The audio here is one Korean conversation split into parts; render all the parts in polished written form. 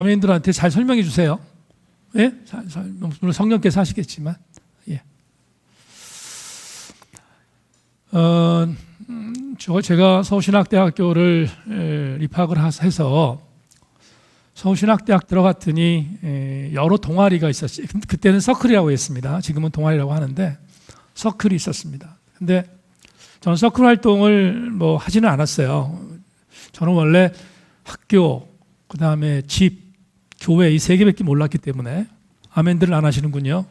자매님들한테 잘 설명해 주세요. 예? 물론 성령께서 하시겠지만, 예. 제가 서울신학대학교를 입학을 해서 서울신학대학 들어갔더니 여러 동아리가 있었어요. 그때는 서클이라고 했습니다. 지금은 동아리라고 하는데 서클이 있었습니다. 근데 저는 서클 활동을 하지는 않았어요. 저는 원래 학교, 그 다음에 집, 교회 이 세 개밖에 몰랐기 때문에. 아멘들을 안 하시는군요.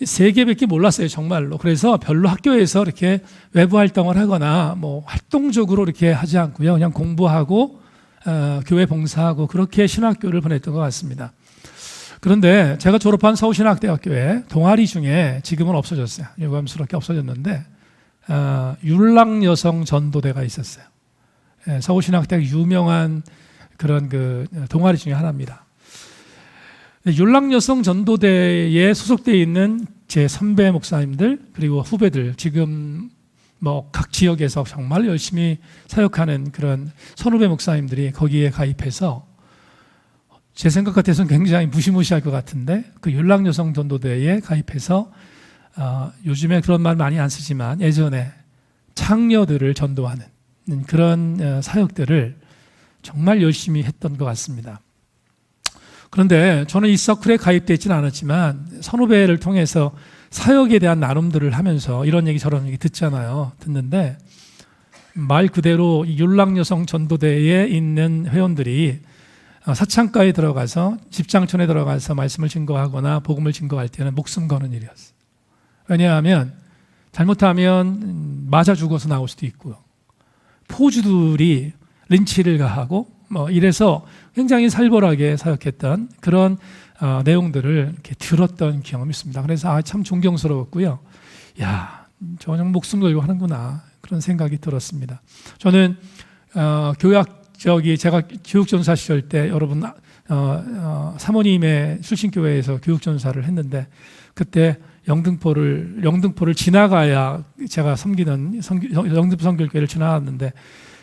세 개밖에 몰랐어요, 정말로. 그래서 별로 학교에서 이렇게 외부 활동을 하거나 활동적으로 이렇게 하지 않고요. 그냥 공부하고 교회 봉사하고 그렇게 신학교를 보냈던 것 같습니다. 그런데 제가 졸업한 서울신학대학교에 동아리 중에 지금은 없어졌어요. 유감스럽게 없어졌는데 율랑여성 전도대가 있었어요. 서울신학대학 유명한 그런 동아리 중에 하나입니다. 율랑여성 전도대에 소속되어 있는 제 선배 목사님들 그리고 후배들, 지금 각 지역에서 정말 열심히 사역하는 그런 선후배 목사님들이 거기에 가입해서, 제 생각 같아서는 굉장히 무시무시할 것 같은데, 그 율랑여성 전도대에 가입해서 요즘에 그런 말 많이 안 쓰지만 예전에 창녀들을 전도하는 그런 사역들을 정말 열심히 했던 것 같습니다. 그런데 저는 이 서클에 가입되어 있지는 않았지만 선후배를 통해서 사역에 대한 나눔들을 하면서 이런 얘기 저런 얘기 듣는데 말 그대로 율랑여성 전도대에 있는 회원들이 사창가에 들어가서 집장촌에 들어가서 말씀을 증거하거나 복음을 증거할 때는 목숨 거는 일이었어요. 왜냐하면 잘못하면 맞아 죽어서 나올 수도 있고요. 포주들이 린치를 가하고 이래서 굉장히 살벌하게 사역했던 그런 내용들을 이렇게 들었던 경험이 있습니다. 그래서 참 존경스러웠고요. 야, 저냥 목숨 걸고 하는구나, 그런 생각이 들었습니다. 저는 제가 교육전사 시절 때 여러분 사모님의 출신교회에서 교육전사를 했는데, 그때 영등포를 지나가야 제가 섬기는 영등포 선교교회를 지나갔는데,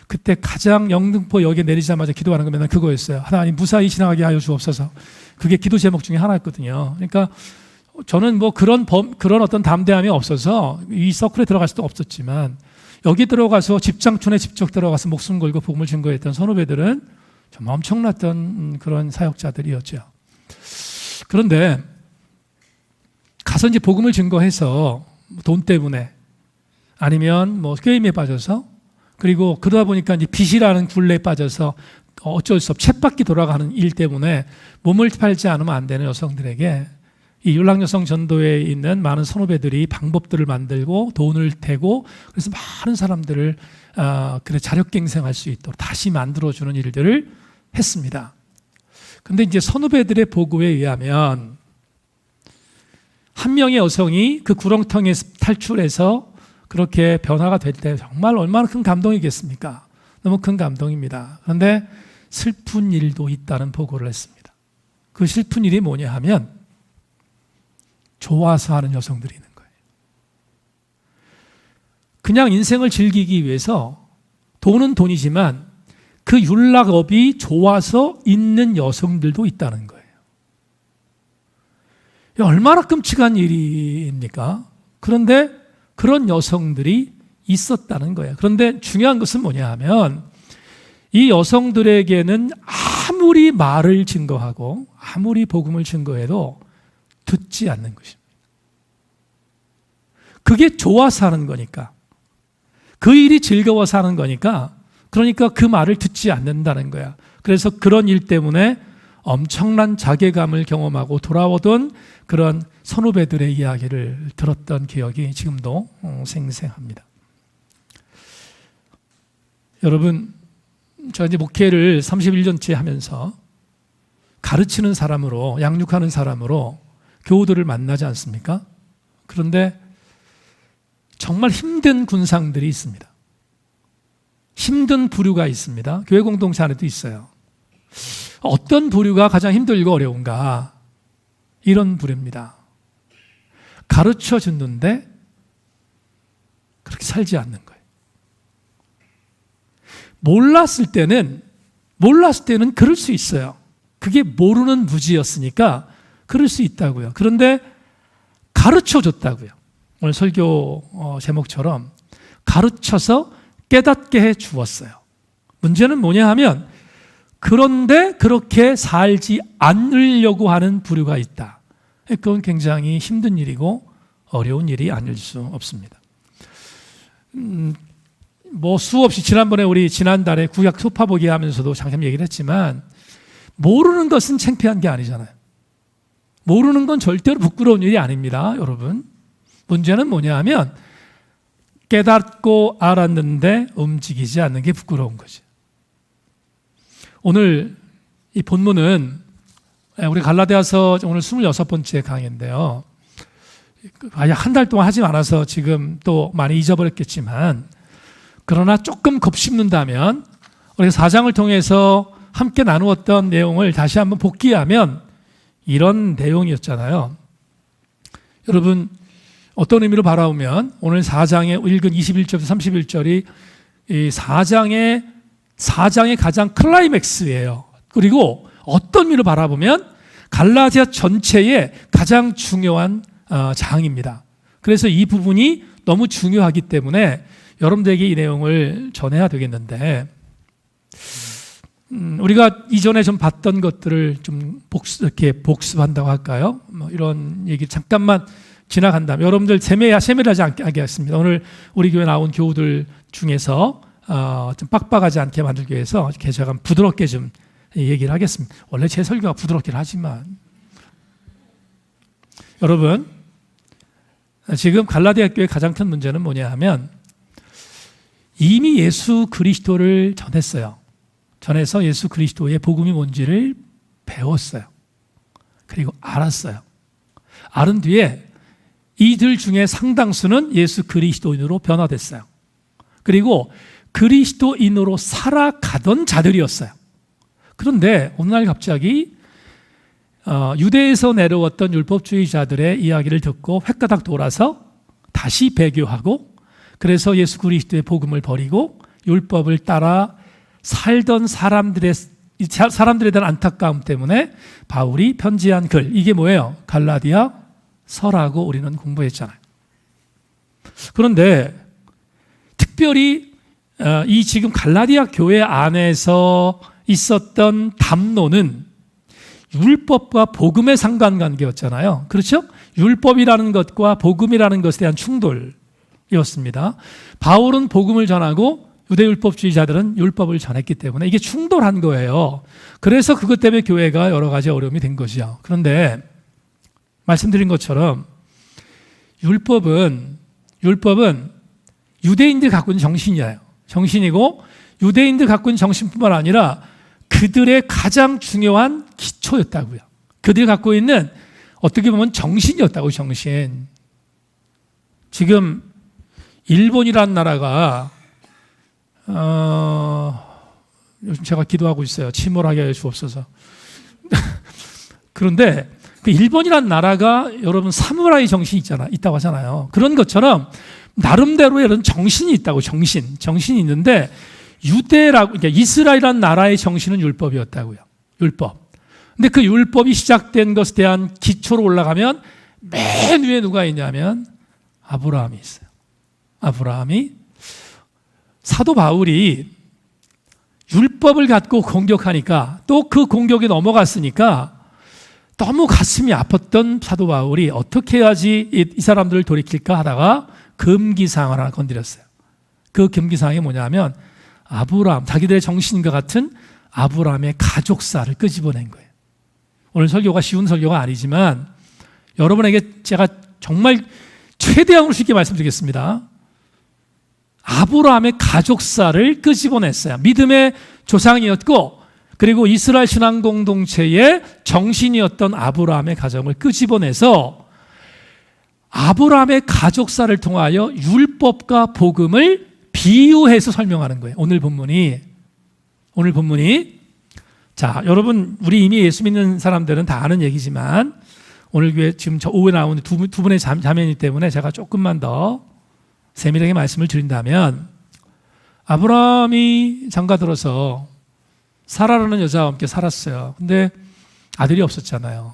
그때 가장 영등포 역에 내리자마자 기도하는 거 맨날 그거였어요. 하나님 무사히 지나가게 하여 주옵소서. 그게 기도 제목 중에 하나였거든요. 그러니까 저는 그런 어떤 담대함이 없어서 이 서클에 들어갈 수도 없었지만, 여기 들어가서 집장촌에 직접 들어가서 목숨 걸고 복음을 증거했던 선후배들은 정말 엄청났던 그런 사역자들이었죠. 그런데 가서 이제 복음을 증거해서 돈 때문에 아니면 게임에 빠져서, 그리고 그러다 보니까 이제 빚이라는 굴레에 빠져서 어쩔 수 없이 쳇바퀴 돌아가는 일 때문에 몸을 팔지 않으면 안 되는 여성들에게 이 율랑여성 전도에 있는 많은 선후배들이 방법들을 만들고 돈을 대고, 그래서 많은 사람들을 자력갱생할 수 있도록 다시 만들어주는 일들을 했습니다. 근데 이제 선후배들의 보고에 의하면 한 명의 여성이 그 구렁텅이에서 탈출해서 그렇게 변화가 될 때 정말 얼마나 큰 감동이겠습니까? 너무 큰 감동입니다. 그런데 슬픈 일도 있다는 보고를 했습니다. 그 슬픈 일이 뭐냐 하면 좋아서 하는 여성들이 있는 거예요. 그냥 인생을 즐기기 위해서 돈은 돈이지만 그 율락업이 좋아서 있는 여성들도 있다는 거예요. 얼마나 끔찍한 일입니까? 그런데 그런 여성들이 있었다는 거예요. 그런데 중요한 것은 뭐냐 하면 이 여성들에게는 아무리 말을 증거하고 아무리 복음을 증거해도 듣지 않는 것입니다. 그게 좋아서 하는 거니까, 그 일이 즐거워서 하는 거니까, 그러니까 그 말을 듣지 않는다는 거야. 그래서 그런 일 때문에 엄청난 자괴감을 경험하고 돌아오던 그런 선후배들의 이야기를 들었던 기억이 지금도 생생합니다. 여러분, 저 이제 목회를 31년째 하면서 가르치는 사람으로, 양육하는 사람으로 교우들을 만나지 않습니까? 그런데 정말 힘든 군상들이 있습니다. 힘든 부류가 있습니다. 교회 공동체 안에도 있어요. 어떤 부류가 가장 힘들고 어려운가? 이런 부류입니다. 가르쳐 줬는데 그렇게 살지 않는 거예요. 몰랐을 때는 그럴 수 있어요. 그게 모르는 무지였으니까 그럴 수 있다고요. 그런데 가르쳐 줬다고요. 오늘 설교 제목처럼 가르쳐서 깨닫게 해 주었어요. 문제는 뭐냐 하면 그런데 그렇게 살지 않으려고 하는 부류가 있다. 그건 굉장히 힘든 일이고 어려운 일이 아닐 수 없습니다. 수없이 지난번에 우리 지난달에 구약 소파보기 하면서도 잠깐 얘기를 했지만 모르는 것은 창피한 게 아니잖아요. 모르는 건 절대로 부끄러운 일이 아닙니다, 여러분. 문제는 뭐냐 하면 깨닫고 알았는데 움직이지 않는 게 부끄러운 거죠. 오늘 이 본문은 우리 갈라디아서 오늘 26번째 강의인데요. 아예 한 달 동안 하지 않아서 지금 또 많이 잊어버렸겠지만 그러나 조금 곱씹는다면 우리 4장을 통해서 함께 나누었던 내용을 다시 한번 복기하면 이런 내용이었잖아요. 여러분 어떤 의미로 바라보면 오늘 4장에 읽은 21절부터 31절이 이 4장의 가장 클라이맥스예요. 그리고 어떤 의미로 바라보면 갈라디아 전체의 가장 중요한 장입니다. 그래서 이 부분이 너무 중요하기 때문에 여러분들에게 이 내용을 전해야 되겠는데 우리가 이전에 좀 봤던 것들을 좀 이렇게 복습한다고 할까요? 이런 얘기 잠깐만 지나간다면 여러분들 세밀하지 않게 하겠습니다. 오늘 우리 교회 나온 교우들 중에서 좀 빡빡하지 않게 만들기 위해서 제가 부드럽게 좀 얘기를 하겠습니다. 원래 제 설교가 부드럽긴 하지만 여러분 지금 갈라디아 교회의 가장 큰 문제는 뭐냐 하면 이미 예수 그리스도를 전해서 예수 그리스도의 복음이 뭔지를 배웠어요. 그리고 알았어요. 알은 뒤에 이들 중에 상당수는 예수 그리스도인으로 변화됐어요. 그리고 그리스도인으로 살아가던 자들이었어요. 그런데 어느 날 갑자기 유대에서 내려왔던 율법주의자들의 이야기를 듣고 획가닥 돌아서 다시 배교하고 그래서 예수 그리스도의 복음을 버리고 율법을 따라 살던 사람들에 대한 안타까움 때문에 바울이 편지한 글, 이게 뭐예요? 갈라디아 서라고 우리는 공부했잖아요. 그런데 특별히 이 지금 갈라디아 교회 안에서 있었던 담론은 율법과 복음의 상관관계였잖아요. 그렇죠? 율법이라는 것과 복음이라는 것에 대한 충돌이었습니다. 바울은 복음을 전하고 유대율법주의자들은 율법을 전했기 때문에 이게 충돌한 거예요. 그래서 그것 때문에 교회가 여러 가지 어려움이 된 것이죠. 그런데 말씀드린 것처럼 율법은 유대인들이 갖고 있는 정신이고 유대인들 갖고 있는 정신뿐만 아니라 그들의 가장 중요한 기초였다고요. 그들이 갖고 있는 어떻게 보면 정신이었다고. 정신. 지금 일본이라는 나라가 요즘 제가 기도하고 있어요. 침몰하게 해 주옵소서. 그런데 그 일본이라는 나라가 여러분 사무라이 정신이 있다고 하잖아요. 그런 것처럼 나름대로의 이런 정신이 있다고. 정신이 있는데 그러니까 이스라엘이라는 나라의 정신은 율법이었다고요. 율법. 근데 그 율법이 시작된 것에 대한 기초로 올라가면 맨 위에 누가 있냐면 아브라함이 있어요. 아브라함이 사도 바울이 율법을 갖고 공격하니까 또 그 공격에 넘어갔으니까 너무 가슴이 아팠던 사도 바울이 어떻게 해야지 이 사람들을 돌이킬까 하다가 금기사항을 하나 건드렸어요. 그 금기사항이 뭐냐면 아브라함, 자기들의 정신과 같은 아브라함의 가족사를 끄집어낸 거예요. 오늘 설교가 쉬운 설교가 아니지만 여러분에게 제가 정말 최대한으로 쉽게 말씀드리겠습니다. 아브라함의 가족사를 끄집어냈어요. 믿음의 조상이었고 그리고 이스라엘 신앙 공동체의 정신이었던 아브라함의 가정을 끄집어내서 아브라함의 가족사를 통하여 율법과 복음을 비유해서 설명하는 거예요. 오늘 본문이 자, 여러분 우리 이미 예수 믿는 사람들은 다 아는 얘기지만 오늘 교회 지금 저 오후에 나오는 두 분의 자매이기 때문에 제가 조금만 더 세밀하게 말씀을 드린다면 아브라함이 장가들어서 사라라는 여자와 함께 살았어요. 근데 아들이 없었잖아요.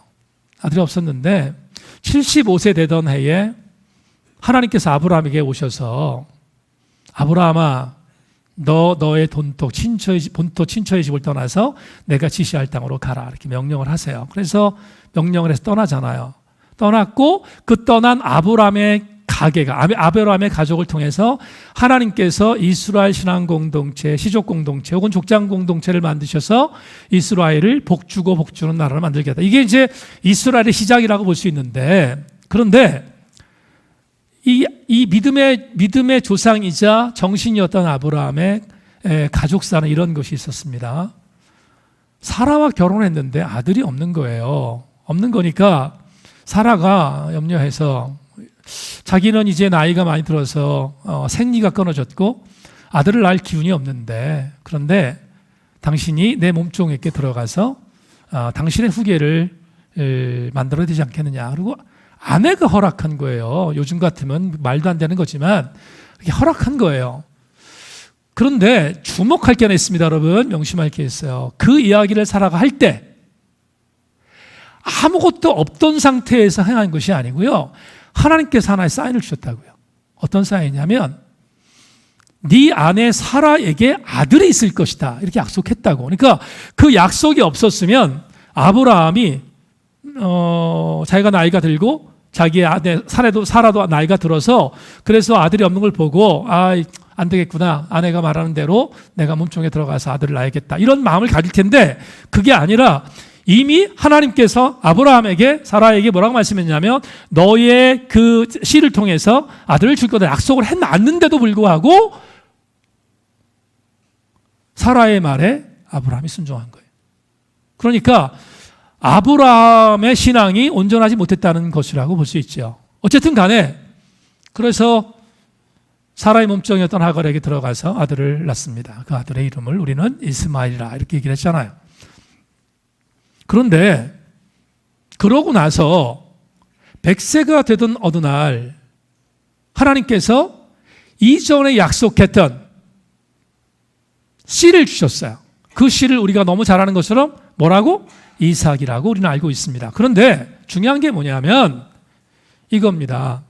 아들이 없었는데 75세 되던 해에 하나님께서 아브라함에게 오셔서 아브라함아 너의 본토 친처의 집을 떠나서 내가 지시할 땅으로 가라 이렇게 명령을 하세요. 그래서 명령을 해서 떠나잖아요. 떠났고 그 떠난 아브라함의 아브라함의 가족을 통해서 하나님께서 이스라엘 신앙 공동체, 시족 공동체 혹은 족장 공동체를 만드셔서 이스라엘을 복주고 복주는 나라를 만들겠다. 이게 이제 이스라엘의 시작이라고 볼 수 있는데, 그런데 이 믿음의 조상이자 정신이었던 아브라함의 가족사는 이런 것이 있었습니다. 사라와 결혼했는데 아들이 없는 거예요. 없는 거니까 사라가 염려해서 자기는 이제 나이가 많이 들어서 생리가 끊어졌고 아들을 낳을 기운이 없는데, 그런데 당신이 내 몸종에게 들어가서 당신의 후계를 만들어야 되지 않겠느냐. 그리고 아내가 허락한 거예요. 요즘 같으면 말도 안 되는 거지만 그렇게 허락한 거예요. 그런데 주목할 게 하나 있습니다, 여러분. 명심할 게 있어요. 그 이야기를 사라가 할 때 아무것도 없던 상태에서 행한 것이 아니고요. 하나님께서 하나의 사인을 주셨다고요. 어떤 사인이냐면 네 아내 사라에게 아들이 있을 것이다 이렇게 약속했다고. 그러니까 그 약속이 없었으면 아브라함이 자기가 나이가 들고 자기의 아내 사라도 나이가 들어서 그래서 아들이 없는 걸 보고 안 되겠구나, 아내가 말하는 대로 내가 몸종에 들어가서 아들을 낳아야겠다 이런 마음을 가질 텐데, 그게 아니라 이미 하나님께서 아브라함에게 사라에게 뭐라고 말씀했냐면 너의 그 씨를 통해서 아들을 줄 거다 약속을 해놨는데도 불구하고 사라의 말에 아브라함이 순종한 거예요. 그러니까 아브라함의 신앙이 온전하지 못했다는 것이라고 볼 수 있죠. 어쨌든 간에 그래서 사라의 몸종이었던 하갈에게 들어가서 아들을 낳습니다. 그 아들의 이름을 우리는 이스마엘이라 이렇게 얘기를 했잖아요. 그런데 그러고 나서 100세가 되던 어느 날 하나님께서 이전에 약속했던 씨를 주셨어요. 그 씨를 우리가 너무 잘 아는 것처럼 뭐라고? 이삭이라고 우리는 알고 있습니다. 그런데 중요한 게 뭐냐면 이겁니다.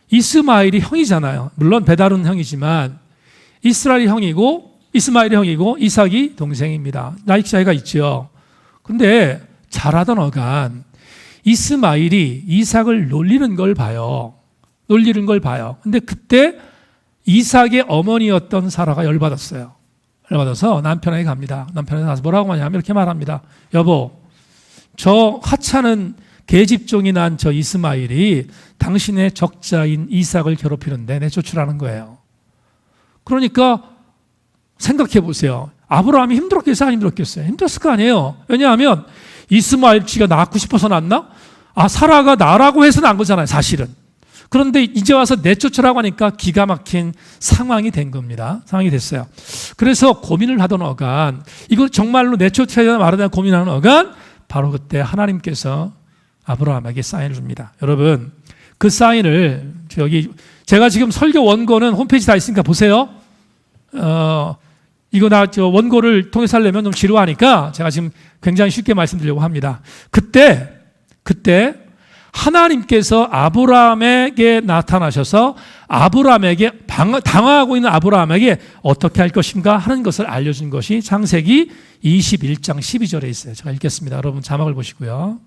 이스마엘이 형이잖아요. 물론 베달은 형이지만 이스마엘이 형이고 이삭이 동생입니다. 나이 차이가 있죠. 근데 잘하던 어간 이스마엘이 이삭을 놀리는 걸 봐요. 근데 그때 이삭의 어머니였던 사라가 열받았어요. 열받아서 남편에게 갑니다. 남편에게 가서 뭐라고 하냐면 이렇게 말합니다. 여보, 저 하찮은 계집종이 난 저 이스마엘이 당신의 적자인 이삭을 괴롭히는데 내쫓으라는 거예요. 그러니까 생각해 보세요. 아브라함이 힘들었겠어요? 안 힘들었겠어요? 힘들었을 거 아니에요. 왜냐하면 이스마엘 지가 낳고 싶어서 낳나? 사라가 나라고 해서 낳은 거잖아요, 사실은. 그런데 이제 와서 내쫓으라고 하니까 기가 막힌 상황이 된 겁니다. 상황이 됐어요. 그래서 고민을 하던 어간, 이걸 정말로 내쫓아야 되나 말아야 되나 고민하는 어간, 바로 그때 하나님께서 아브라함에게 사인을 줍니다. 여러분, 그 사인을 제가 지금 설교 원고는 홈페이지 다 있으니까 보세요. 이거 원고를 통해서 하려면 좀 지루하니까 제가 지금 굉장히 쉽게 말씀드리려고 합니다. 그때 하나님께서 아브라함에게 나타나셔서 아브라함에게 당황하고 있는 아브라함에게 어떻게 할 것인가 하는 것을 알려준 것이 창세기 21장 12절에 있어요. 제가 읽겠습니다. 여러분 자막을 보시고요.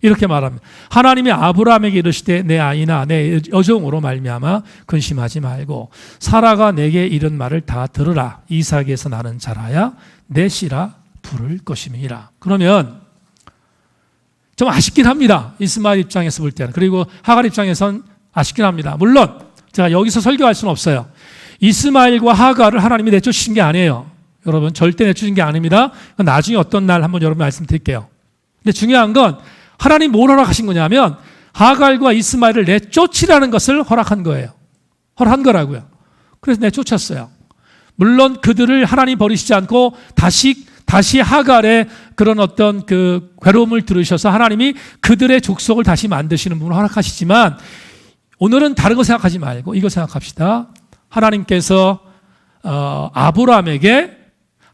이렇게 말합니다. 하나님이 아브라함에게 이르시되 내 아이나 내 여종으로 말미암아 근심하지 말고 사라가 내게 이른 말을 다 들으라. 이삭에서 나는 자라야 내 씨라 부를 것임이라. 그러면 좀 아쉽긴 합니다. 이스마엘 입장에서 볼 때는. 그리고 하갈 입장에선 아쉽긴 합니다. 물론 제가 여기서 설교할 수는 없어요. 이스마엘과 하갈을 하나님이 내쫓으신 게 아니에요. 여러분 절대 내쫓으신 게 아닙니다. 나중에 어떤 날 한번 여러분 말씀드릴게요. 근데 중요한 건 하나님 뭘 허락하신 거냐면 하갈과 이스마엘을 내쫓으라는 것을 허락한 거예요. 허락한 거라고요. 그래서 내쫓았어요. 물론 그들을 하나님 버리시지 않고 다시 하갈의 그런 어떤 그 괴로움을 들으셔서 하나님이 그들의 족속을 다시 만드시는 부분을 허락하시지만 오늘은 다른 거 생각하지 말고 이거 생각합시다. 하나님께서 아브라함에게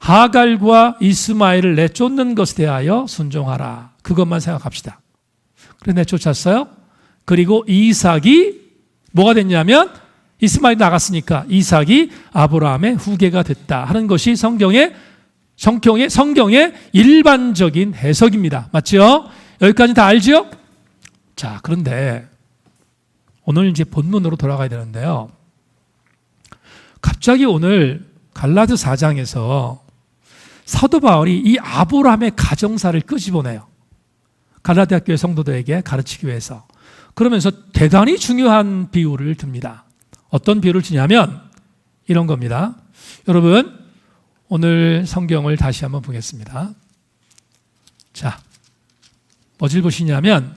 하갈과 이스마엘을 내쫓는 것에 대하여 순종하라. 그것만 생각합시다. 그래 내쫓았어요. 그리고 이삭이 뭐가 됐냐면 이스마엘이 나갔으니까 이삭이 아브라함의 후계가 됐다 하는 것이 성경의 일반적인 해석입니다. 맞죠? 여기까지 다 알죠? 자, 그런데 오늘 이제 본문으로 돌아가야 되는데요. 갑자기 오늘 갈라디 4장에서 사도 바울이 이 아브라함의 가정사를 끄집어내요. 갈라디아 교회 성도들에게 가르치기 위해서. 그러면서 대단히 중요한 비유를 듭니다. 어떤 비유를 주냐면 이런 겁니다. 여러분, 오늘 성경을 다시 한번 보겠습니다. 자, 뭐를 보시냐면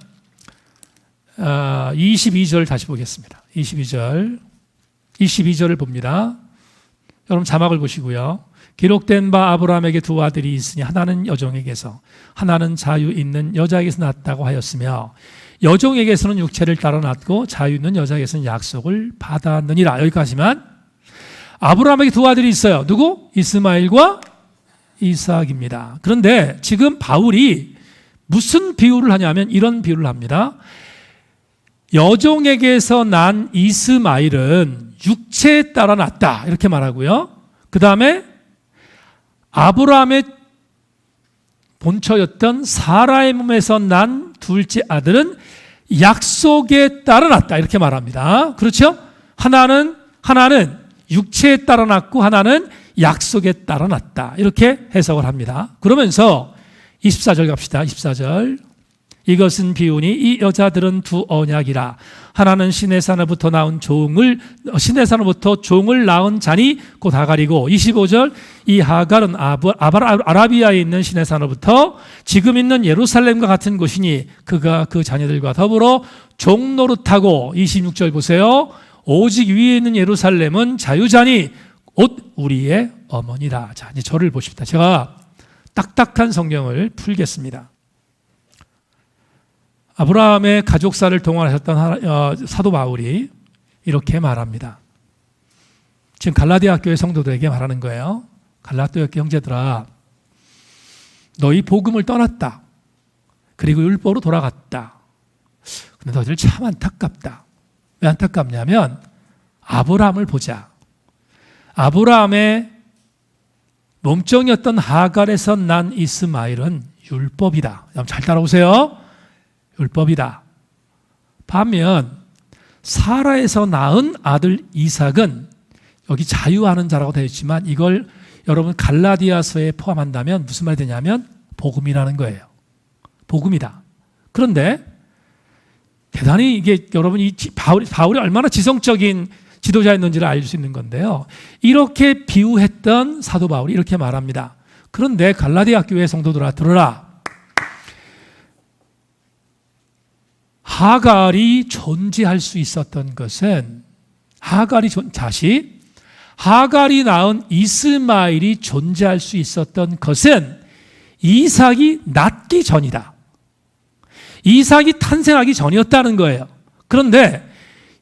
22절 다시 보겠습니다. 22절을 봅니다. 여러분 자막을 보시고요. 기록된 바 아브라함에게 두 아들이 있으니 하나는 여종에게서 하나는 자유 있는 여자에게서 낳았다고 하였으며 여종에게서는 육체를 따라 낳았고 자유 있는 여자에게서는 약속을 받았느니라. 여기까지만. 아브라함에게 두 아들이 있어요. 누구? 이스마엘과 이삭입니다. 그런데 지금 바울이 무슨 비유를 하냐면 이런 비유를 합니다. 여종에게서 난 이스마엘은 육체에 따라 낳았다. 이렇게 말하고요. 그 다음에 아브라함의 본처였던 사라의 몸에서 난 둘째 아들은 약속에 따라 낳았다. 이렇게 말합니다. 그렇죠? 하나는 육체에 따라 낳고 하나는 약속에 따라 낳았다. 이렇게 해석을 합니다. 그러면서 24절 갑시다. 24절. 이것은 비유니 이 여자들은 두 언약이라. 하나는 신의 산으로부터 종을 낳은 자니 곧 하갈이고 25절 이 하갈은 아라비아에 있는 신의 산으로부터 지금 있는 예루살렘과 같은 곳이니 그가 그 자녀들과 더불어 종 노릇하고 26절 보세요. 오직 위에 있는 예루살렘은 자유자니 곧 우리의 어머니라. 자, 이제 저를 보십시다. 제가 딱딱한 성경을 풀겠습니다. 아브라함의 가족사를 동원하셨던 사도 바울이 이렇게 말합니다. 지금 갈라디아 교회 성도들에게 말하는 거예요. 갈라디아 교회 형제들아, 너희 복음을 떠났다. 그리고 율법으로 돌아갔다. 근데 너희들 참 안타깝다. 왜 안타깝냐면 아브라함을 보자. 아브라함의 몸종이었던 하갈에서 난 이스마엘은 율법이다. 여러분 잘 따라오세요. 율법이다. 반면 사라에서 낳은 아들 이삭은 여기 자유하는 자라고 되어 있지만 이걸 여러분 갈라디아서에 포함한다면 무슨 말이 되냐면 복음이라는 거예요. 복음이다. 그런데 대단히 이게 여러분 이 바울이 얼마나 지성적인 지도자였는지를 알 수 있는 건데요. 이렇게 비유했던 사도 바울이 이렇게 말합니다. 그런데 갈라디아 교회 성도들아 들어라. 하갈이 존재할 수 있었던 것은 하갈이 낳은 이스마엘이 존재할 수 있었던 것은 이삭이 낳기 전이다. 이삭이 탄생하기 전이었다는 거예요. 그런데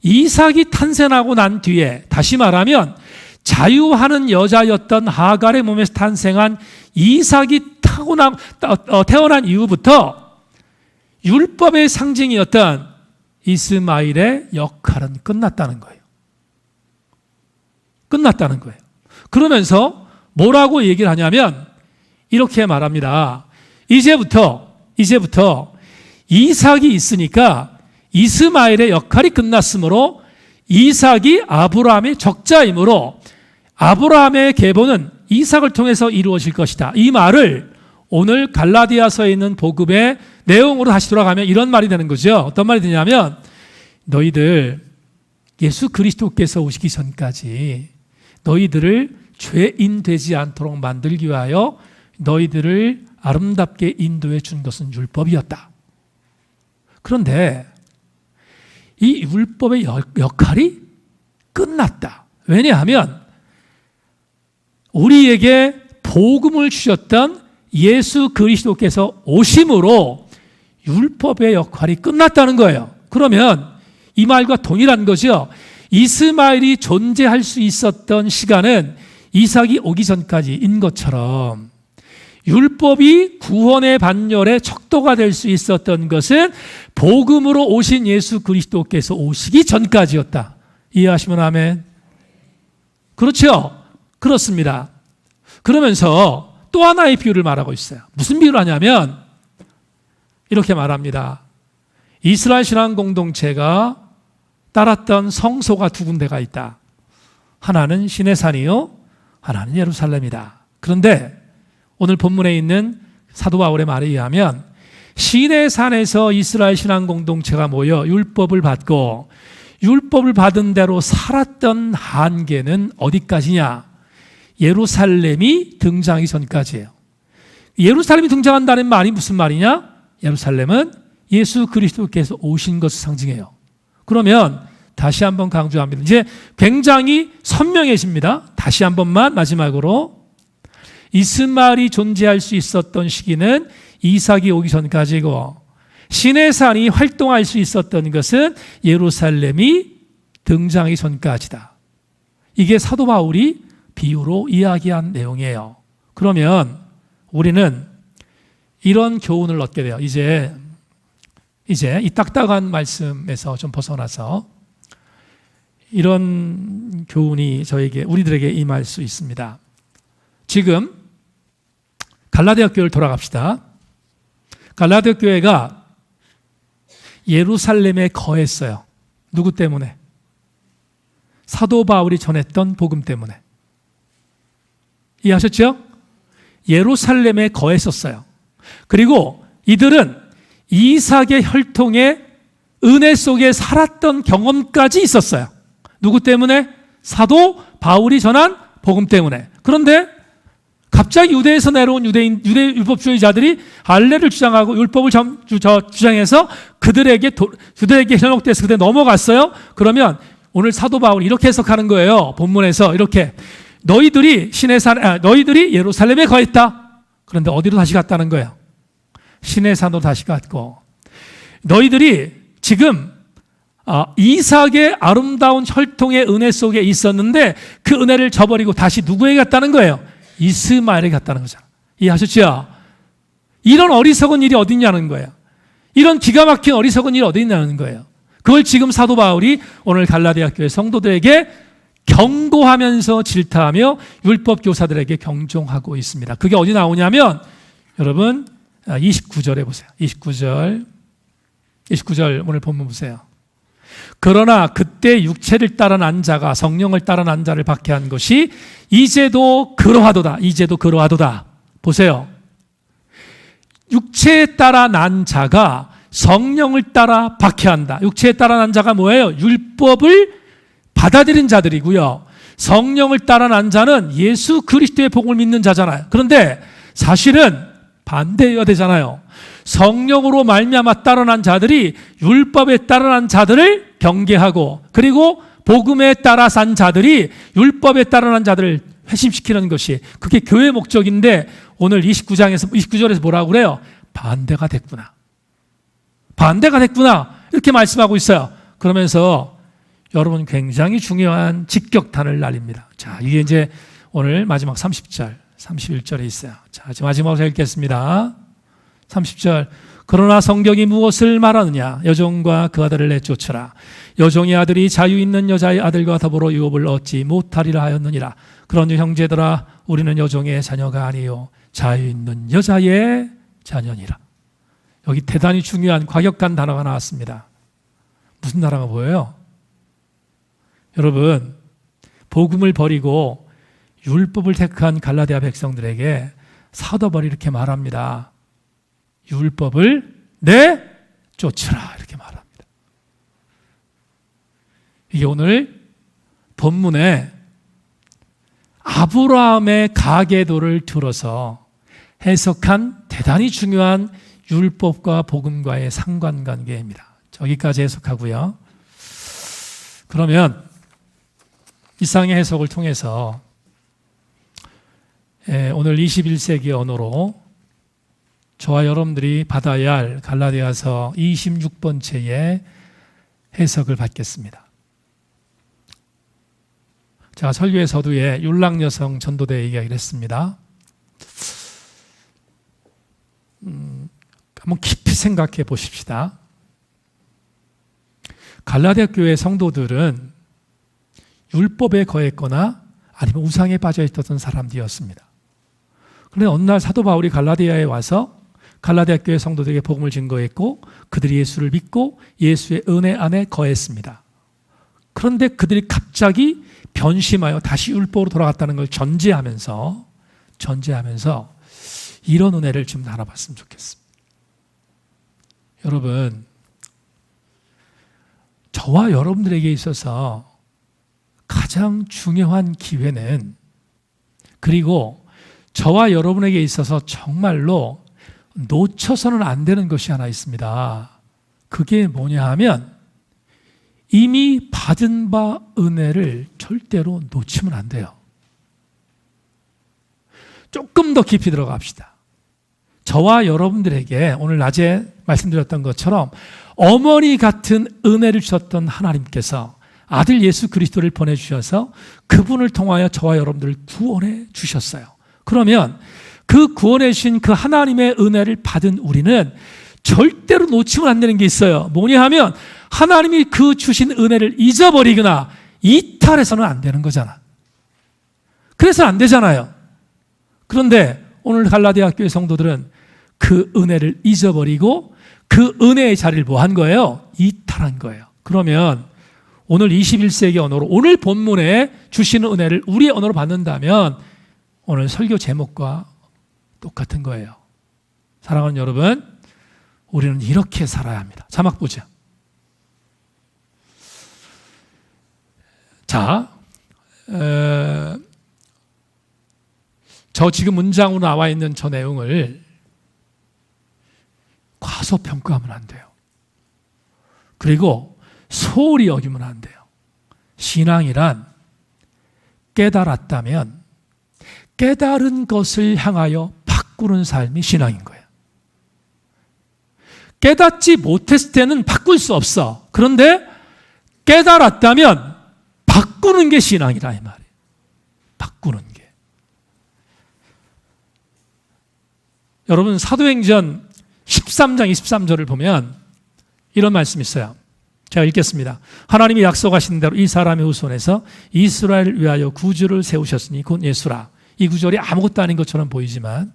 이삭이 태어나고 난 뒤에 다시 말하면 자유하는 여자였던 하갈의 몸에서 탄생한 이삭이 태어난 이후부터 율법의 상징이었던 이스마엘의 역할은 끝났다는 거예요. 끝났다는 거예요. 그러면서 뭐라고 얘기를 하냐면 이렇게 말합니다. 이제부터 이삭이 있으니까 이스마엘의 역할이 끝났으므로 이삭이 아브라함의 적자이므로 아브라함의 계보는 이삭을 통해서 이루어질 것이다. 이 말을 오늘 갈라디아서에 있는 복음의 내용으로 다시 돌아가면 이런 말이 되는 거죠. 어떤 말이 되냐면 너희들 예수 그리스도께서 오시기 전까지 너희들을 죄인 되지 않도록 만들기 위하여 너희들을 아름답게 인도해 준 것은 율법이었다. 그런데 이 율법의 역할이 끝났다. 왜냐하면 우리에게 복음을 주셨던 예수 그리스도께서 오심으로 율법의 역할이 끝났다는 거예요. 그러면 이 말과 동일한 거죠. 이스마엘이 존재할 수 있었던 시간은 이삭이 오기 전까지인 것처럼 율법이 구원의 반열에 척도가 될 수 있었던 것은 복음으로 오신 예수 그리스도께서 오시기 전까지였다. 이해하시면 아멘. 그렇죠? 그렇습니다. 그러면서 또 하나의 비유를 말하고 있어요. 무슨 비유를 하냐면 이렇게 말합니다. 이스라엘 신앙 공동체가 따랐던 성소가 두 군데가 있다. 하나는 시내산이요, 하나는 예루살렘이다. 그런데 오늘 본문에 있는 사도 바울의 말에 의하면 시내산에서 이스라엘 신앙 공동체가 모여 율법을 받고 율법을 받은 대로 살았던 한계는 어디까지냐? 예루살렘이 등장하기 전까지예요. 예루살렘이 등장한다는 말이 무슨 말이냐? 예루살렘은 예수 그리스도께서 오신 것을 상징해요. 그러면 다시 한번 강조합니다. 이제 굉장히 선명해집니다. 다시 한 번만 마지막으로 이스마엘이 존재할 수 있었던 시기는 이삭이 오기 전까지고 시내산이 활동할 수 있었던 것은 예루살렘이 등장하기 전까지다. 이게 사도 바울이 비유로 이야기한 내용이에요. 그러면 우리는 이런 교훈을 얻게 돼요. 이제 이 딱딱한 말씀에서 좀 벗어나서 이런 교훈이 우리들에게 임할 수 있습니다. 지금 갈라디아 교회를 돌아갑시다. 갈라디아 교회가 예루살렘에 거했어요. 누구 때문에? 사도 바울이 전했던 복음 때문에. 이해하셨죠? 예루살렘에 거했었어요. 그리고 이들은 이삭의 혈통의 은혜 속에 살았던 경험까지 있었어요. 누구 때문에? 사도 바울이 전한 복음 때문에. 그런데 갑자기 유대에서 내려온 유대 율법주의자들이 할례를 주장하고 율법을 주장해서 그들에게 현혹돼서 그들에 넘어갔어요. 그러면 오늘 사도 바울이 이렇게 해석하는 거예요. 본문에서 이렇게 너희들이 예루살렘에 거했다. 그런데 어디로 다시 갔다는 거예요? 시내산으로 다시 갔고, 너희들이 지금 이삭의 아름다운 혈통의 은혜 속에 있었는데 그 은혜를 저버리고 다시 누구에게 갔다는 거예요? 이스마엘에게 갔다는 거죠. 이해하셨죠? 이런 어리석은 일이 어디 있냐는 거예요. 이런 기가 막힌 어리석은 일이 어디 있냐는 거예요. 그걸 지금 사도 바울이 오늘 갈라디아 교회 성도들에게 경고하면서 질타하며 율법 교사들에게 경종하고 있습니다. 그게 어디 나오냐면 여러분 29절에 보세요. 29절 오늘 본문 보세요. 그러나 그때 육체를 따라 난 자가 성령을 따라 난 자를 박해한 것이 이제도 그러하도다. 보세요. 육체에 따라 난 자가 성령을 따라 박해한다. 육체에 따라 난 자가 뭐예요? 율법을 받아들인 자들이고요. 성령을 따라 난 자는 예수 그리스도의 복음을 믿는 자잖아요. 그런데 사실은 반대여야 되잖아요. 성령으로 말미암아 따라 난 자들이 율법에 따라 난 자들을 경계하고, 그리고 복음에 따라 산 자들이 율법에 따라 난 자들을 회심시키는 것이, 그게 교회의 목적인데 오늘 29절에서 뭐라고 그래요? 반대가 됐구나. 이렇게 말씀하고 있어요. 그러면서 여러분 굉장히 중요한 직격탄을 날립니다. 자, 이게 이제 오늘 마지막 30절, 31절에 있어요. 자, 마지막으로 읽겠습니다. 30절. 그러나 성경이 무엇을 말하느냐? 여종과 그 아들을 내쫓으라. 여종의 아들이 자유 있는 여자의 아들과 더불어 유업을 얻지 못하리라 하였느니라. 그런즉 형제들아, 우리는 여종의 자녀가 아니요 자유 있는 여자의 자녀니라. 여기 대단히 중요한 과격한 단어가 나왔습니다. 무슨 단어가 보여요? 여러분, 복음을 버리고 율법을 택한 갈라디아 백성들에게 사도 바울이 이렇게 말합니다. 율법을 내쫓으라, 이렇게 말합니다. 이게 오늘 본문에 아브라함의 가계도를 들어서 해석한 대단히 중요한 율법과 복음과의 상관관계입니다. 저기까지 해석하고요. 그러면 이상의 해석을 통해서 오늘 21세기 언어로 저와 여러분들이 받아야 할 갈라디아서 26번째의 해석을 받겠습니다. 제가 설교의 서두에 율랑여성 전도대 이야기를 했습니다. 한번 깊이 생각해 보십시다. 갈라디아 교회 성도들은 율법에 거했거나 아니면 우상에 빠져 있었던 사람들이었습니다. 그런데 어느 날 사도 바울이 갈라디아에 와서 갈라디아 교회 성도들에게 복음을 증거했고 그들이 예수를 믿고 예수의 은혜 안에 거했습니다. 그런데 그들이 갑자기 변심하여 다시 율법으로 돌아갔다는 걸 전제하면서 이런 은혜를 좀 알아봤으면 좋겠습니다. 여러분, 저와 여러분들에게 있어서 가장 중요한 기회는, 그리고 저와 여러분에게 있어서 정말로 놓쳐서는 안 되는 것이 하나 있습니다. 그게 뭐냐 하면 이미 받은 바 은혜를 절대로 놓치면 안 돼요. 조금 더 깊이 들어갑시다. 저와 여러분들에게 오늘 낮에 말씀드렸던 것처럼 어머니 같은 은혜를 주셨던 하나님께서 아들 예수 그리스도를 보내주셔서 그분을 통하여 저와 여러분들을 구원해 주셨어요. 그러면 그 구원해 주신 그 하나님의 은혜를 받은 우리는 절대로 놓치면 안 되는 게 있어요. 뭐냐 하면 하나님이 그 주신 은혜를 잊어버리거나 이탈해서는 안 되는 거잖아. 그래서 안 되잖아요. 그런데 오늘 갈라디아 교회 성도들은 그 은혜를 잊어버리고 그 은혜의 자리를 뭐 한 거예요? 이탈한 거예요. 그러면 오늘 21세기 언어로 오늘 본문에 주시는 은혜를 우리의 언어로 받는다면 오늘 설교 제목과 똑같은 거예요. 사랑하는 여러분, 우리는 이렇게 살아야 합니다. 자막 보자. 자, 저 지금 문장으로 나와 있는 저 내용을 과소평가하면 안 돼요. 그리고 소홀히 여기면 안 돼요. 신앙이란 깨달았다면 깨달은 것을 향하여 바꾸는 삶이 신앙인 거예요. 깨닫지 못했을 때는 바꿀 수 없어. 그런데 깨달았다면 바꾸는 게 신앙이라 이 말이에요. 바꾸는 게. 여러분 사도행전 13장 23절을 보면 이런 말씀이 있어요. 제가 읽겠습니다. 하나님이 약속하신 대로 이 사람의 후손에서 이스라엘을 위하여 구주를 세우셨으니 곧 예수라. 이 구절이 아무것도 아닌 것처럼 보이지만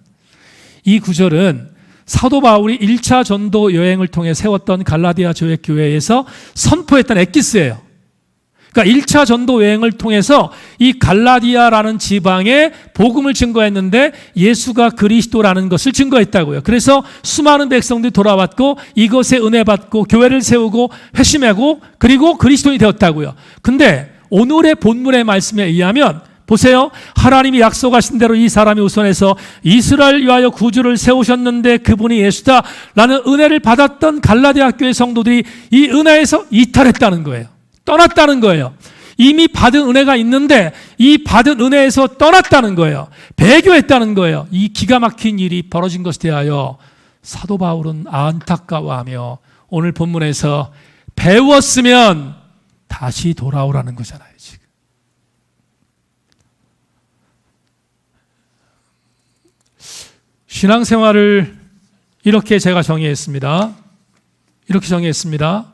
이 구절은 사도 바울이 1차 전도 여행을 통해 세웠던 갈라디아 교회에서 선포했던 엑기스예요. 그러니까 1차 전도 여행을 통해서 이 갈라디아라는 지방에 복음을 증거했는데 예수가 그리스도라는 것을 증거했다고요. 그래서 수많은 백성들이 돌아왔고 이것에 은혜 받고 교회를 세우고 회심하고 그리고 그리스도인이 되었다고요. 근데 오늘의 본문의 말씀에 의하면 보세요. 하나님이 약속하신 대로 이 사람이 우선해서 이스라엘 위하여 구주를 세우셨는데 그분이 예수다라는 은혜를 받았던 갈라디아 교회 성도들이 이 은혜에서 이탈했다는 거예요. 떠났다는 거예요. 이미 받은 은혜가 있는데 이 받은 은혜에서 떠났다는 거예요. 배교했다는 거예요. 이 기가 막힌 일이 벌어진 것에 대하여 사도 바울은 안타까워하며 오늘 본문에서 배웠으면 다시 돌아오라는 거잖아요. 지금. 신앙생활을 이렇게 제가 정의했습니다. 이렇게 정의했습니다.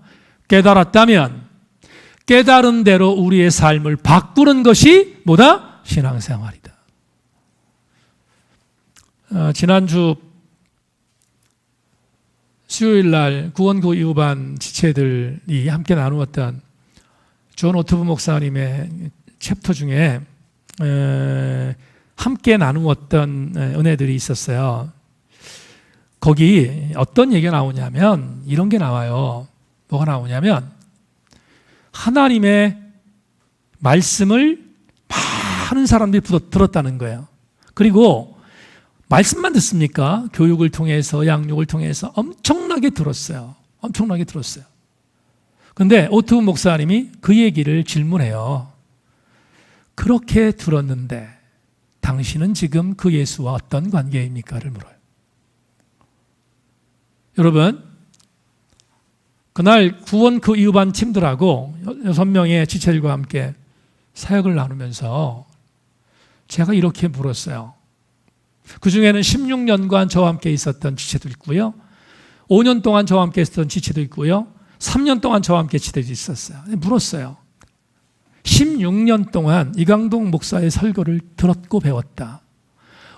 깨달았다면 깨달은 대로 우리의 삶을 바꾸는 것이 뭐다? 신앙생활이다. 지난주 수요일 날 구원고 이후반 지체들이 함께 나누었던 존 오트브 목사님의 챕터 중에 함께 나누었던 은혜들이 있었어요. 거기 어떤 얘기가 나오냐면 이런 게 나와요. 뭐가 나오냐면 하나님의 말씀을 많은 사람들이 들었다는 거예요. 그리고 말씀만 듣습니까? 교육을 통해서 양육을 통해서 엄청나게 들었어요. 엄청나게 들었어요. 그런데 오트브 목사님이 그 얘기를 질문해요. 그렇게 들었는데 당신은 지금 그 예수와 어떤 관계입니까?를 물어요. 여러분 그날 구원 그 이후반 팀들하고 6명의 지체들과 함께 사역을 나누면서 제가 이렇게 물었어요. 그 중에는 16년간 저와 함께 있었던 지체도 있고요. 5년 동안 저와 함께 있었던 지체도 있고요. 3년 동안 저와 함께 지체도 있었어요. 물었어요. 16년 동안 이강동 목사의 설교를 들었고 배웠다.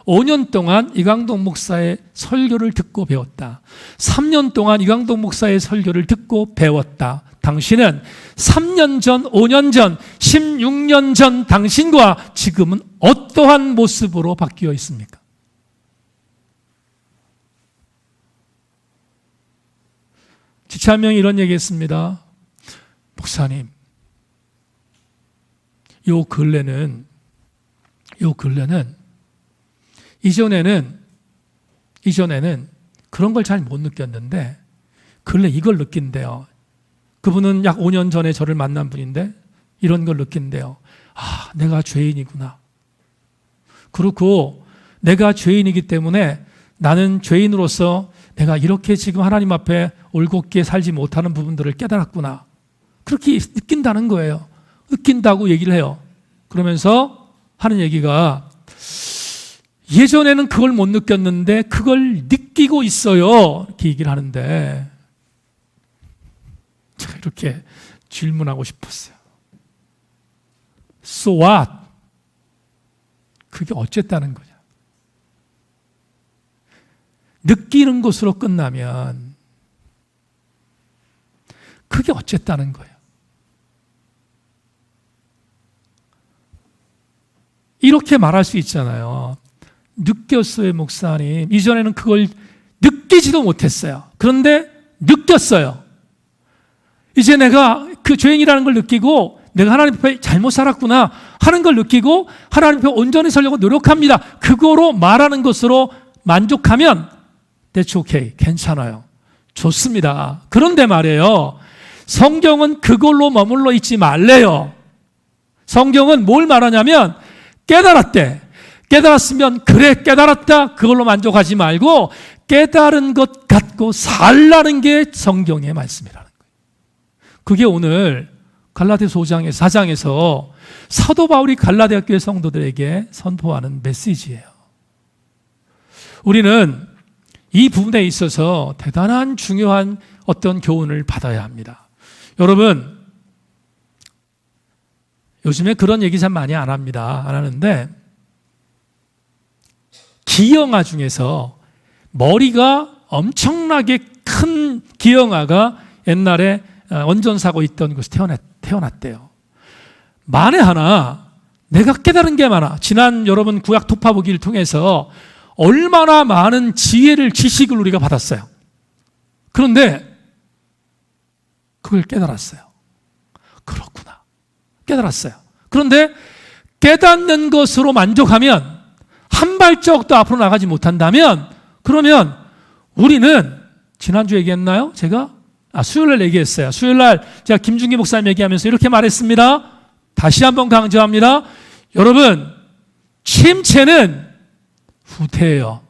5년 동안 이강동 목사의 설교를 듣고 배웠다. 3년 동안 이강동 목사의 설교를 듣고 배웠다. 당신은 3년 전, 5년 전, 16년 전 당신과 지금은 어떠한 모습으로 바뀌어 있습니까? 지체 한 명이 이런 얘기했습니다. 목사님, 요 근래는 이전에는 그런 걸 잘 못 느꼈는데 근래 이걸 느낀대요. 그분은 약 5년 전에 저를 만난 분인데 이런 걸 느낀대요. 아, 내가 죄인이구나. 그렇고 내가 죄인이기 때문에 나는 죄인으로서 내가 이렇게 지금 하나님 앞에 올곧게 살지 못하는 부분들을 깨달았구나. 그렇게 느낀다는 거예요. 느낀다고 얘기를 해요. 그러면서 하는 얘기가 예전에는 그걸 못 느꼈는데 그걸 느끼고 있어요. 이렇게 얘기를 하는데 제가 이렇게 질문하고 싶었어요. So what? 그게 어쨌다는 거냐? 느끼는 것으로 끝나면 그게 어쨌다는 거예요. 이렇게 말할 수 있잖아요. 느꼈어요, 목사님. 이전에는 그걸 느끼지도 못했어요. 그런데 느꼈어요. 이제 내가 그 죄인이라는 걸 느끼고 내가 하나님 앞에 잘못 살았구나 하는 걸 느끼고 하나님 앞에 온전히 살려고 노력합니다. 그거로 말하는 것으로 만족하면 That's okay. 괜찮아요. 좋습니다. 그런데 말이에요. 성경은 그걸로 머물러 있지 말래요. 성경은 뭘 말하냐면 깨달았대. 깨달았으면 그래 깨달았다. 그걸로 만족하지 말고 깨달은 것 갖고 살라는 게 성경의 말씀이라는 거예요. 그게 오늘 갈라디아서 5장에서 4장에서 사도 바울이 갈라디아 교회 성도들에게 선포하는 메시지예요. 우리는 이 부분에 있어서 대단한 중요한 어떤 교훈을 받아야 합니다. 여러분, 요즘에 그런 얘기 참 많이 안 합니다. 안 하는데 기영아 중에서 머리가 엄청나게 큰 기영아가 옛날에 원전사고 있던 곳에 태어났대요. 만에 하나 내가 깨달은 게 많아. 지난 여러분 구약 토파보기를 통해서 얼마나 많은 지혜를 지식을 우리가 받았어요. 그런데 그걸 깨달았어요. 그렇구나. 깨달았어요. 그런데 깨닫는 것으로 만족하면 한 발짝도 앞으로 나가지 못한다면 그러면 우리는 지난주 얘기했나요? 제가 수요일날 얘기했어요. 수요일날 제가 김중기 목사님 얘기하면서 이렇게 말했습니다. 다시 한번 강조합니다. 여러분, 침체는 후퇴예요.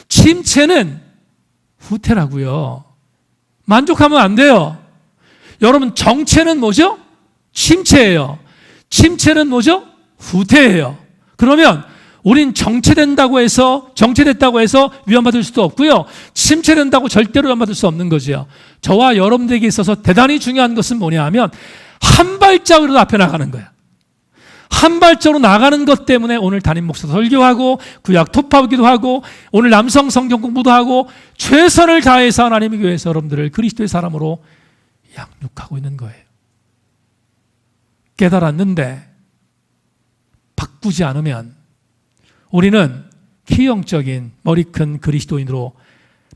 침체는 후퇴라고요. 만족하면 안 돼요. 여러분, 정체는 뭐죠? 침체예요. 침체는 뭐죠? 후퇴예요. 그러면 우린 정체됐다고 해서 위안받을 수도 없고요. 침체된다고 절대로 위안받을 수 없는 거죠. 저와 여러분들에게 있어서 대단히 중요한 것은 뭐냐 하면 한 발짝으로 앞에 나가는 거야. 한 발짝으로 나가는 것 때문에 오늘 담임 목사 설교하고 구약 토파보기도 하고 오늘 남성 성경 공부도 하고 최선을 다해서 하나님의 교회에서 여러분들을 그리스도의 사람으로 양육하고 있는 거예요. 깨달았는데 바꾸지 않으면 우리는 키형적인 머리 큰 그리스도인으로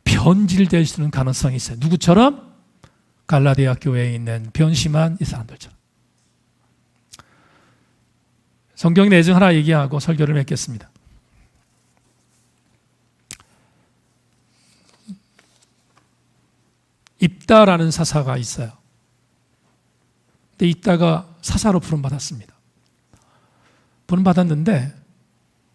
변질될 수 있는 가능성이 있어요. 누구처럼? 갈라디아 교회에 있는 변심한 이 사람들처럼. 성경 내용 하나 얘기하고 설교를 맺겠습니다. 입다라는 사사가 있어요. 근데 입다가 사사로 부름받았습니다. 부름받았는데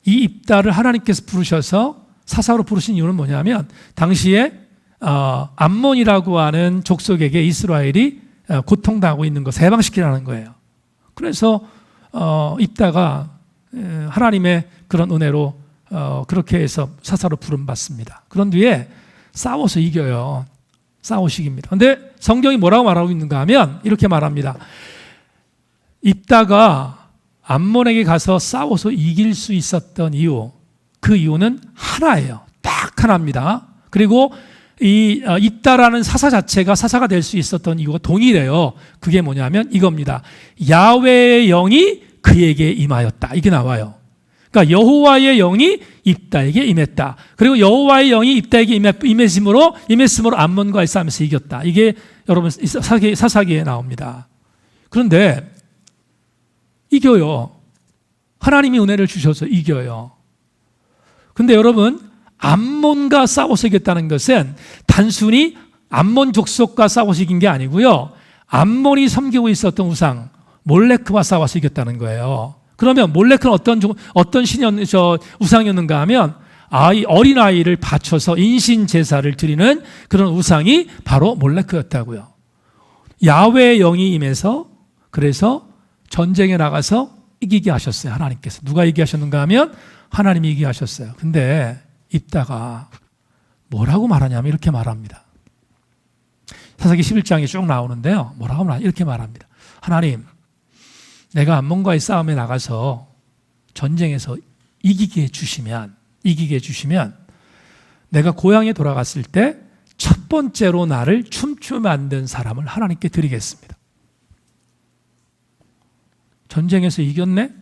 이 입다를 하나님께서 부르셔서 사사로 부르신 이유는 뭐냐면 당시에 암몬이라고 하는 족속에게 이스라엘이 고통당하고 있는 것을 해방시키라는 거예요. 그래서 입다가 하나님의 그런 은혜로 그렇게 해서 사사로 부름받습니다. 그런 뒤에 싸워서 이겨요. 싸워서 이깁니다. 그런데 성경이 뭐라고 말하고 있는가 하면 이렇게 말합니다. 입다가 암몬에게 가서 싸워서 이길 수 있었던 이유, 그 이유는 하나예요. 딱 하나입니다. 그리고 이 입다라는 사사 자체가 사사가 될 수 있었던 이유가 동일해요. 그게 뭐냐면 이겁니다. 야훼의 영이 그에게 임하였다. 이게 나와요. 그러니까 여호와의 영이 입다에게 임했다. 그리고 여호와의 영이 입다에게 임했으므로 암몬과의 싸움에서 이겼다. 이게 여러분 사사기에 나옵니다. 그런데 이겨요. 하나님이 은혜를 주셔서 이겨요. 근데 여러분, 암몬과 싸워서 이겼다는 것은 단순히 암몬 족속과 싸워서 이긴 게 아니고요. 암몬이 섬기고 있었던 우상 몰레크와 싸워서 이겼다는 거예요. 그러면 몰레크는 어떤 우상이었는가 하면 어린아이를 바쳐서 인신 제사를 드리는 그런 우상이 바로 몰레크였다고요. 야훼의 영이 임해서 그래서 전쟁에 나가서 이기게 하셨어요. 하나님께서. 누가 이기게 하셨는가 하면 하나님이 이기게 하셨어요. 근데 입다가 뭐라고 말하냐면 이렇게 말합니다. 사사기 11장이 쭉 나오는데요. 뭐라고 말하냐 이렇게 말합니다. 하나님, 내가 암몬과의 싸움에 나가서 전쟁에서 이기게 해주시면 내가 고향에 돌아갔을 때 첫 번째로 나를 춤추게 만든 사람을 하나님께 드리겠습니다. 전쟁에서 이겼네?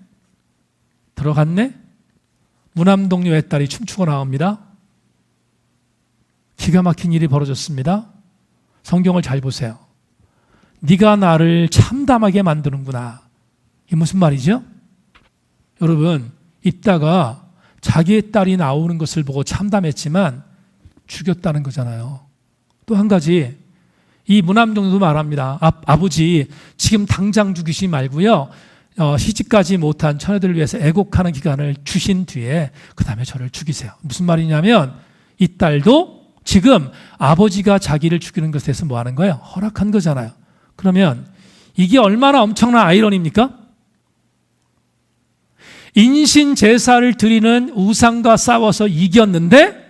들어갔네? 무남동녀 외딸이 춤추고 나옵니다. 기가 막힌 일이 벌어졌습니다. 성경을 잘 보세요. 네가 나를 참담하게 만드는구나. 이게 무슨 말이죠? 여러분, 입다가 자기의 딸이 나오는 것을 보고 참담했지만 죽였다는 거잖아요. 또 한 가지, 이 무남동녀도 말합니다. 아버지, 지금 당장 죽이지 말고요. 시집가지 못한 처녀들을 위해서 애곡하는 기간을 주신 뒤에 그 다음에 저를 죽이세요. 무슨 말이냐면 이 딸도 지금 아버지가 자기를 죽이는 것에 대해서 뭐 하는 거예요? 허락한 거잖아요. 그러면 이게 얼마나 엄청난 아이러니입니까? 인신 제사를 드리는 우상과 싸워서 이겼는데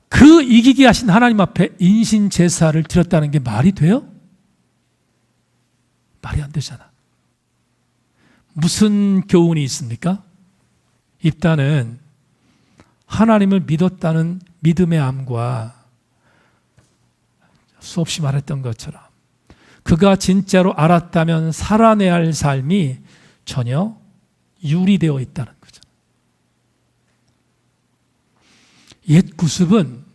그 이기게 하신 하나님 앞에 인신 제사를 드렸다는 게 말이 돼요? 말이 안 되잖아. 무슨 교훈이 있습니까? 입다는 하나님을 믿었다는 믿음의 암과 수없이 말했던 것처럼 그가 진짜로 알았다면 살아내야 할 삶이 전혀 유리되어 있다는 거죠. 옛 구습은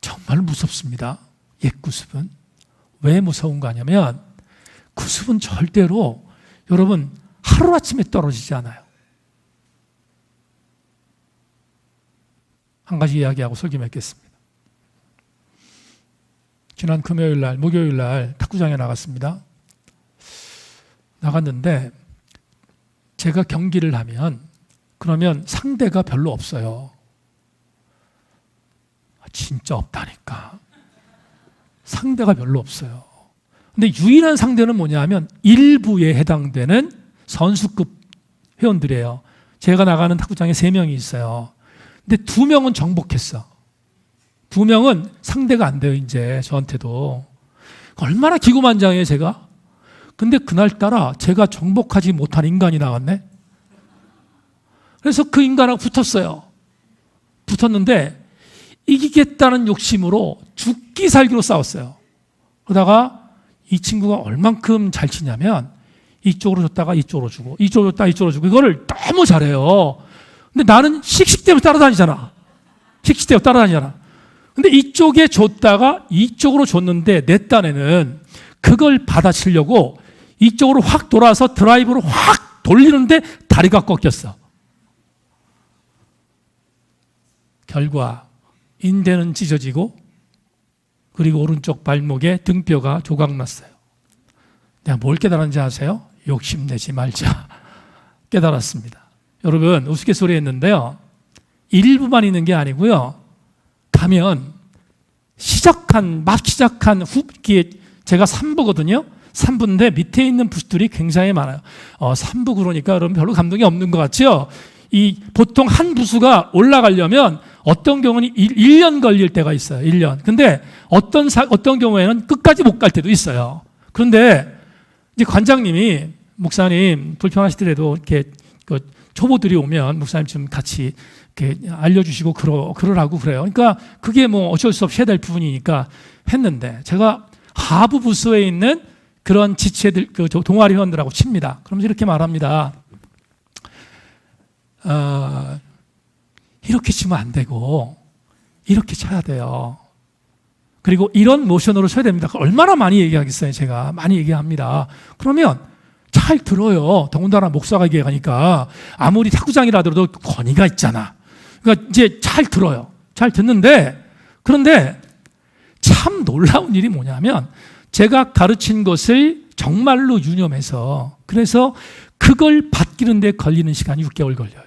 정말 무섭습니다. 옛 구습은. 왜 무서운가 하냐면 구습은 절대로 여러분 하루아침에 떨어지지 않아요. 한 가지 이야기하고 설교 맺겠습니다. 지난 목요일 날 탁구장에 나갔습니다. 나갔는데 제가 경기를 하면 그러면 상대가 별로 없어요. 진짜 없다니까. 상대가 별로 없어요. 근데 유일한 상대는 뭐냐 하면 일부에 해당되는 선수급 회원들이에요. 제가 나가는 탁구장에 3명이 있어요. 근데 2명은 정복했어. 2명은 상대가 안 돼요, 이제 저한테도. 얼마나 기고만장해요, 제가. 근데 그날따라 제가 정복하지 못한 인간이 나왔네. 그래서 그 인간하고 붙었어요. 붙었는데 이기겠다는 욕심으로 죽기 살기로 싸웠어요. 그러다가 이 친구가 얼만큼 잘 치냐면 이쪽으로 줬다가 이쪽으로 주고 이쪽으로 줬다가 이쪽으로 주고 이거를 너무 잘해요. 근데 나는 씩씩대로 따라다니잖아. 근데 이쪽에 줬다가 이쪽으로 줬는데 내 딴에는 그걸 받아치려고 이쪽으로 확 돌아서 드라이브로 확 돌리는데 다리가 꺾였어. 결과 인대는 찢어지고 그리고 오른쪽 발목에 등뼈가 조각났어요. 내가 뭘 깨달았는지 아세요? 욕심내지 말자. 깨달았습니다. 여러분 우스갯소리 했는데요. 일부만 있는 게 아니고요. 가면 막 시작한 후기에 제가 3부거든요. 3부인데 밑에 있는 부수들이 굉장히 많아요. 3부 그러니까 여러분 별로 감동이 없는 것 같죠? 보통 한 부수가 올라가려면 어떤 경우는 1년 걸릴 때가 있어요. 1년. 근데 어떤 경우에는 끝까지 못 갈 때도 있어요. 그런데 이제 관장님이 목사님 불평하시더라도 이렇게 초보들이 오면 목사님 좀 같이 이렇게 알려주시고 그러라고 그래요. 그러니까 그게 뭐 어쩔 수 없이 해야 될 부분이니까 했는데 제가 하부 부서에 있는 그런 지체들, 동아리 회원들하고 칩니다. 그러면서 이렇게 말합니다. 이렇게 치면 안 되고 이렇게 쳐야 돼요. 그리고 이런 모션으로 쳐야 됩니다. 얼마나 많이 얘기하겠어요. 제가 많이 얘기합니다. 그러면 잘 들어요. 더군다나 목사가 얘기하니까 아무리 탁구장이라도 권위가 있잖아. 그러니까 이제 잘 들어요. 잘 듣는데 그런데 참 놀라운 일이 뭐냐면 제가 가르친 것을 정말로 유념해서 그래서 그걸 바뀌는 데 걸리는 시간이 6개월 걸려요.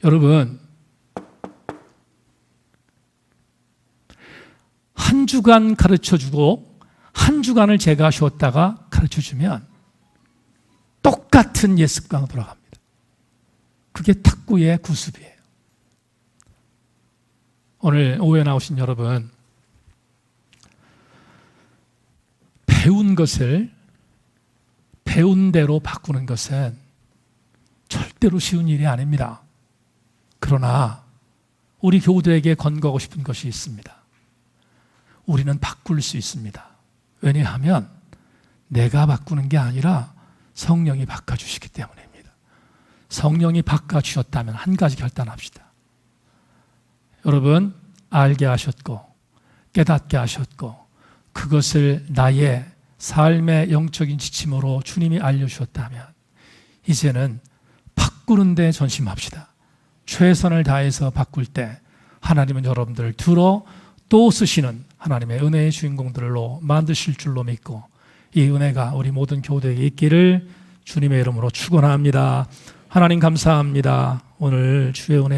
여러분 한 주간 가르쳐주고 한 주간을 제가 쉬었다가 가르쳐주면 똑같은 예습강으로 돌아갑니다. 그게 탁구의 구습이에요. 오늘 오후에 나오신 여러분, 배운 것을 배운 대로 바꾸는 것은 절대로 쉬운 일이 아닙니다. 그러나 우리 교우들에게 권고하고 싶은 것이 있습니다. 우리는 바꿀 수 있습니다. 왜냐하면 내가 바꾸는 게 아니라 성령이 바꿔주시기 때문입니다. 성령이 바꿔주셨다면 한 가지 결단합시다. 여러분 알게 하셨고 깨닫게 하셨고 그것을 나의 삶의 영적인 지침으로 주님이 알려주셨다면 이제는 바꾸는 데 전심합시다. 최선을 다해서 바꿀 때 하나님은 여러분들을 들어 또 쓰시는 하나님의 은혜의 주인공들로 만드실 줄로 믿고 이 은혜가 우리 모든 교우들에게 있기를 주님의 이름으로 축원합니다. 하나님 감사합니다. 오늘 주의 은혜